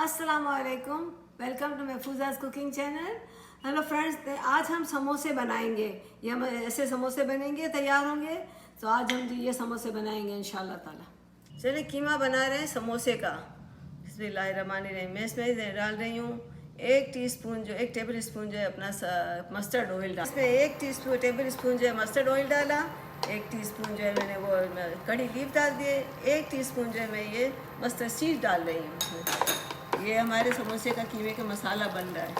अस्सलामुअलैकुम, welcome to Mahfuza's cooking channel. Hello friends, आज हम समोसे बनाएंगे। ये हम ऐसे समोसे बनेंगे, तैयार होंगे। तो आज हम ये समोसे बनाएंगे इंशाल्लाह ताला। चलिए, कीमा बना रहे हैं समोसे का। बिस्मिल्लाहिर्रहमानिर्रहीम। मैं इसमें डाल रही हूँ 1 टेबल स्पून जो है अपना मस्टर्ड ऑयल डाल। इसमें 1 टेबल स्पून जो है मस्टर्ड ऑयल डाला। 1 टीस्पून जो है मैंने वो कड़ी लीफ डाल दिए। 1 टीस्पून जो है मैं ये मस्टर्ड सीड डाल रही हूँ। ये हमारे समोसे का कीमे का मसाला बन रहा है।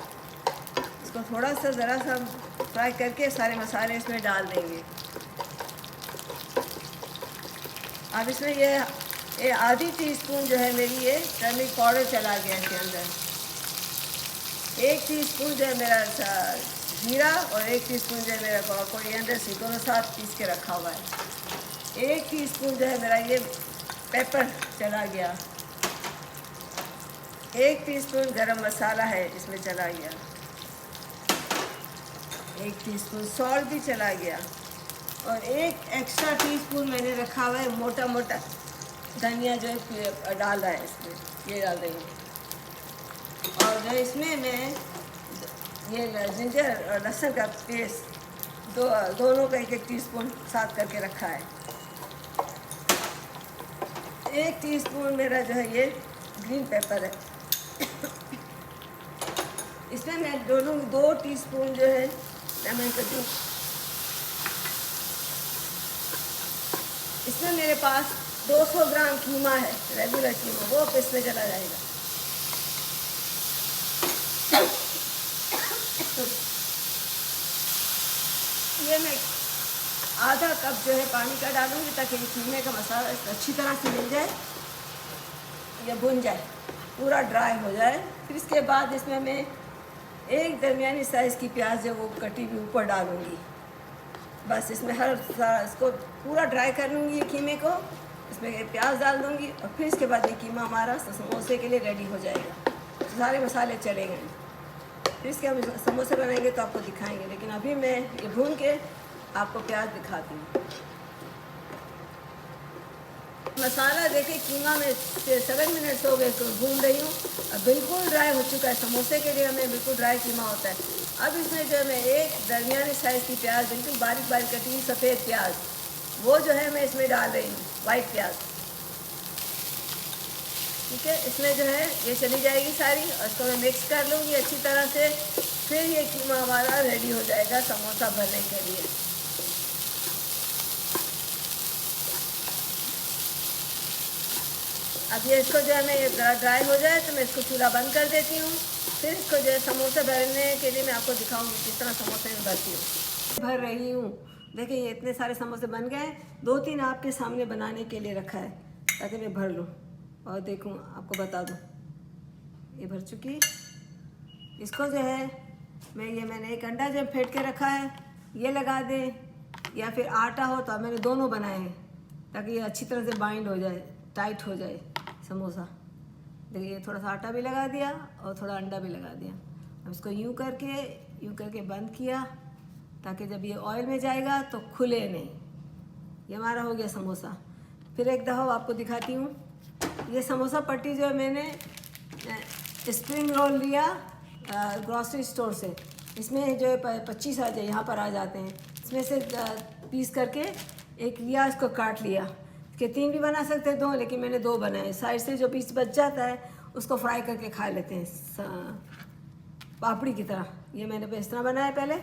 इसको थोड़ा सा ज़रा सा फ्राई करके सारे मसाले इसमें डाल देंगे। अब इसमें ये आधी टीस्पून जो है मेरी ये टर्मरिक पाउडर चला गया इसके अंदर। 1 टीस्पून जो है मेरा जीरा और 1 टीस्पून जो है मेरा कोरिएंडर सीड, दोनों साथ पीस के रखा हुआ है। 1 टीस्पून जो है मेरा ये पेपर चला गया। 1 टीस्पून गरम मसाला है इसमें चला गया। 1 टीस्पून सॉल्ट भी चला गया। और 1 एक्स्ट्रा टीस्पून मैंने रखा हुआ है मोटा मोटा धनिया जो है डाल रहा है इसमें, ये डाल रही हूँ। और जो इसमें मैं ये जिंजर और लहसुन का पेस्ट दोनों का 1 टीस्पून साथ करके रखा है। 1 टीस्पून मेरा जो है ये ग्रीन पेपर है। इसमें मैं डालूँगी 2 टीस्पून जो है लेमन का जूस। इसमें मेरे पास 200 ग्राम कीमा है, रेगुलर कीमा, वो इसमें चला जाएगा। ये मैं आधा कप जो है पानी का डालूंगी ताकि ये कीमे का मसाला अच्छी तरह से मिल जाए, ये भुन जाए, पूरा ड्राई हो जाए। फिर इसके बाद इसमें मैं एक दरमियानी साइज़ की प्याज जो वो कटी हुई ऊपर डालूंगी। बस इसमें इसको पूरा ड्राई कर लूँगी ये कीमे को। इसमें प्याज डाल दूँगी और फिर इसके बाद ये कीमा हमारा समोसे के लिए रेडी हो जाएगा। सारे मसाले चले गए, फिर इसके हम समोसे बनाएंगे तो आपको दिखाएंगे। लेकिन अभी मैं ये भून के आपको प्याज दिखाती हूँ। मसाला देखिए, कीमा में 7 मिनट्स हो गए, इसको भून रही हूँ। अब बिल्कुल ड्राई हो चुका है। समोसे के लिए हमें बिल्कुल ड्राई कीमा होता है। अब इसमें जो है मैं एक दरमियानी साइज़ की प्याज, बिल्कुल बारीक बारीक कटी हुई सफ़ेद प्याज, वो जो है मैं इसमें डाल रही हूँ, वाइट प्याज। ठीक है, इसमें जो है ये चली जाएगी सारी और इसको मैं मिक्स कर लूँगी अच्छी तरह से। फिर ये कीमा हमारा रेडी हो जाएगा समोसा भरने के लिए। अब ये इसको जो है मैं ये ड्राई हो जाए तो मैं इसको चूल्हा बंद कर देती हूँ। फिर इसको जो है समोसा भरने के लिए मैं आपको दिखाऊंगी किस तरह समोसे में भरती हूँ। भर रही हूँ। देखिए, ये इतने सारे समोसे बन गए। 2-3 आपके सामने बनाने के लिए रखा है ताकि मैं भर लूँ और देखूँ, आपको बता दूँ। ये भर चुकी। इसको जो है मैंने 1 अंडा जब फेंट के रखा है, ये लगा दें, या फिर आटा हो तो मैंने दोनों बनाए हैं ताकि ये अच्छी तरह से बाइंड हो जाए, टाइट हो जाए समोसा। देखिए, थोड़ा सा आटा भी लगा दिया और थोड़ा अंडा भी लगा दिया। अब इसको यूँ करके बंद किया ताकि जब ये ऑयल में जाएगा तो खुले नहीं। ये हमारा हो गया समोसा। फिर एक दफ़ा आपको दिखाती हूँ। ये समोसा पट्टी जो है मैंने स्प्रिंग रोल लिया ग्रॉसरी स्टोर से। इसमें जो है 25 आ जाए, यहाँ पर आ जाते हैं। इसमें से पीस करके एक लिया, इसको काट लिया। इसके 3 भी बना सकते हैं, 2, लेकिन मैंने 2 बनाए। साइड से जो पीस बच जाता है उसको फ्राई करके खा लेते हैं पापड़ी की तरह। ये मैंने इस तरह बनाया। पहले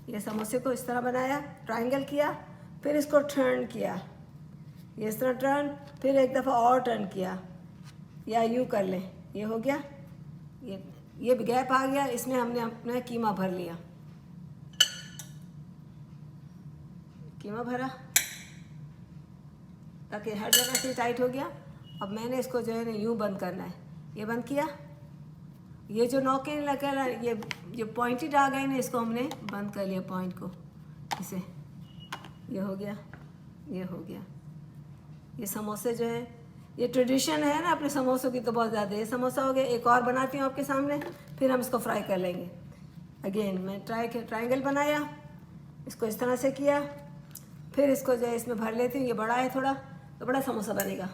ये समोसे को इस तरह बनाया, ट्रायंगल किया, फिर इसको टर्न किया, ये इस तरह टर्न, फिर एक दफ़ा और टर्न किया, या यूँ कर लें। ये हो गया। ये गैप आ गया, इसमें हमने अपना कीमा भर लिया। कीमा भरा ताकि हर जगह से टाइट हो गया। अब मैंने इसको जो है ना यूँ बंद करना है। ये बंद किया। ये जो नौके लगा, ये पॉइंटेड आ गए ना, इसको हमने बंद कर लिया पॉइंट को, इसे। ये हो गया, ये हो गया। ये समोसे जो है, ये ट्रेडिशन है ना अपने समोसों की तो बहुत ज़्यादा। ये समोसा हो गया। एक और बनाती हूँ आपके सामने, फिर हम इसको फ्राई कर लेंगे। अगेन मैं ट्रायंगल बनाया, इसको इस तरह से किया, फिर इसको जो है इसमें भर लेती हूँ। ये बड़ा है थोड़ा, तो बड़ा समोसा बनेगा।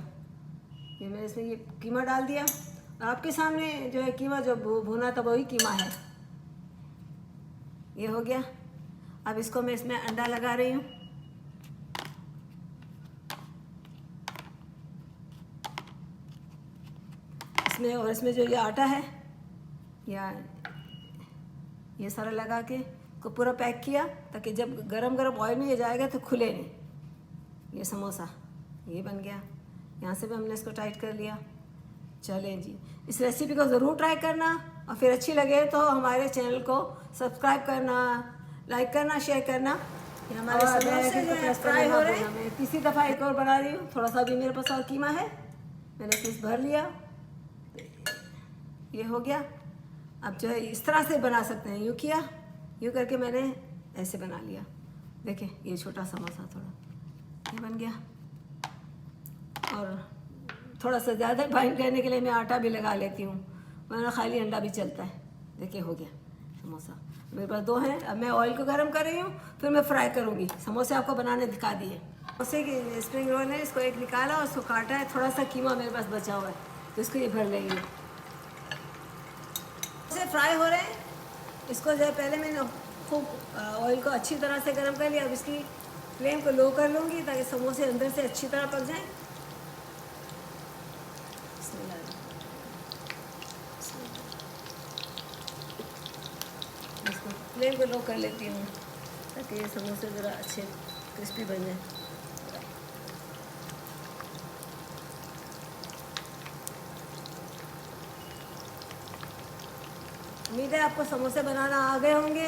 ये मैंने इसमें ये कीमा डाल दिया आपके सामने जो है कीमा जो भुना था वही कीमा है। ये हो गया। अब इसको मैं इसमें अंडा लगा रही हूँ। इसमें और इसमें जो ये आटा है या ये सारा लगा के को पूरा पैक किया ताकि जब गरम गरम ऑयल में ये जाएगा तो खुले नहीं। ये समोसा ये बन गया। यहाँ से भी हमने इसको टाइट कर लिया। चलें जी, इस रेसिपी को ज़रूर ट्राई करना और फिर अच्छी लगे तो हमारे चैनल को सब्सक्राइब करना, लाइक करना, शेयर करना। ये हमारे समोसे जो है फ्राई हो रहे हैं। मैं तीसरी दफ़ा एक और बना रही हूँ। थोड़ा सा भी मेरे पास और कीमा है, मैंने इसमें भर लिया। ये हो गया। अब जो है इस तरह से बना सकते हैं। यूँ किया, यूँ करके मैंने ऐसे बना लिया। देखें ये छोटा समोसा थोड़ा ये बन गया। और थोड़ा सा ज़्यादा बाइंड करने के लिए मैं आटा भी लगा लेती हूँ, वरना खाली अंडा भी चलता है। देखिए हो गया समोसा। मेरे पास 2 हैं। अब मैं ऑयल को गर्म कर रही हूँ, फिर मैं फ्राई करूँगी। समोसे आपको बनाने दिखा दिए। समोसे की स्प्रिंग रोल है, इसको एक निकाला और उसको काटा है। थोड़ा सा कीमा मेरे पास बचा हुआ है तो इसको ये भर लेंगे। समोसे फ्राई हो रहे हैं। इसको जो है पहले मैंने खूब ऑयल को अच्छी तरह से गर्म कर लिया। अब इसकी फ्लेम को लो कर लूँगी ताकि समोसे अंदर से अच्छी तरह पक जाएँ। इसको फ्लेम को लो कर लेती हूँ ताकि ये समोसे ज़रा अच्छे क्रिस्पी बन जाए। उम्मीद है आपको समोसे बनाना आ गए होंगे।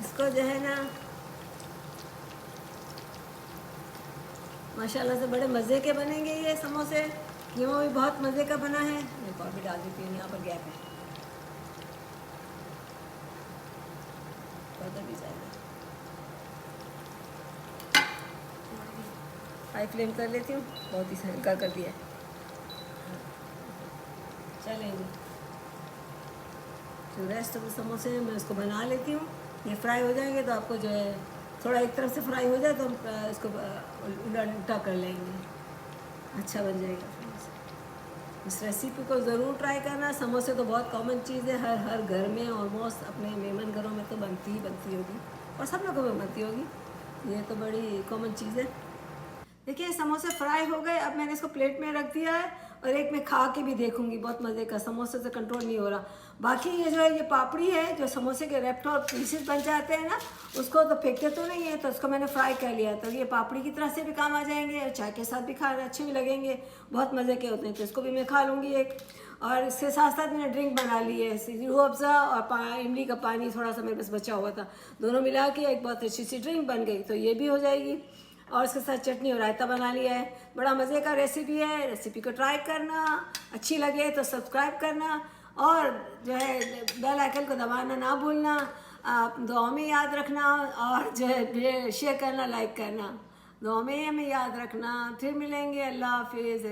इसको जो है ना माशाल्लाह से बड़े मज़े के बनेंगे ये समोसे। कीमा भी बहुत मज़े का बना है। एक और भी डाल देती हूँ, यहाँ पर गैप है, उधर भी जाएगा। हाई फ्लेम कर लेती हूँ, बहुत ही हल्का कर दिया है। चलेंगे जो रेस्ट ऑफ समोसे हैं मैं उसको बना लेती हूँ। ये फ्राई हो जाएंगे तो आपको जो है थोड़ा एक तरफ से फ्राई हो जाए तो हम इसको उल्टा कर लेंगे। अच्छा बन जाएगा। इस रेसिपी को ज़रूर ट्राई करना। समोसे तो बहुत कॉमन चीज़ है, हर घर में ऑलमोस्ट अपने मेहमान घरों में तो बनती ही बनती होगी और सब लोगों में बनती होगी। ये तो बड़ी कॉमन चीज़ है। देखिए समोसे फ्राई हो गए। अब मैंने इसको प्लेट में रख दिया है और एक मैं खा के भी देखूंगी। बहुत मज़े का, समोसे से कंट्रोल नहीं हो रहा। बाकी ये जो है ये पापड़ी है जो समोसे के रेप्टो पीसेस बन जाते हैं ना, उसको तो फेंकते तो नहीं है, तो उसको मैंने फ्राई कर लिया। तो ये पापड़ी की तरह से भी काम आ जाएंगे और चाय के साथ भी खाने अच्छे भी लगेंगे, बहुत मज़े के होते हैं। तो इसको भी मैं खा लूँगी एक। और इसके साथ साथ मैंने ड्रिंक बना ली है, रूह अफ़ज़ा और इमली का पानी थोड़ा सा मेरे पास बचा हुआ था, दोनों मिला के एक बहुत अच्छी सी ड्रिंक बन गई। तो ये भी हो जाएगी। और उसके साथ चटनी और रायता बना लिया है। बड़ा मज़े का रेसिपी है। रेसिपी को ट्राई करना, अच्छी लगे तो सब्सक्राइब करना और जो है बेल आइकन को दबाना ना भूलना। आप दुआ में याद रखना और जो है शेयर करना, लाइक करना। दुआ में हमें याद रखना। फिर मिलेंगे। अल्लाह हाफिज़।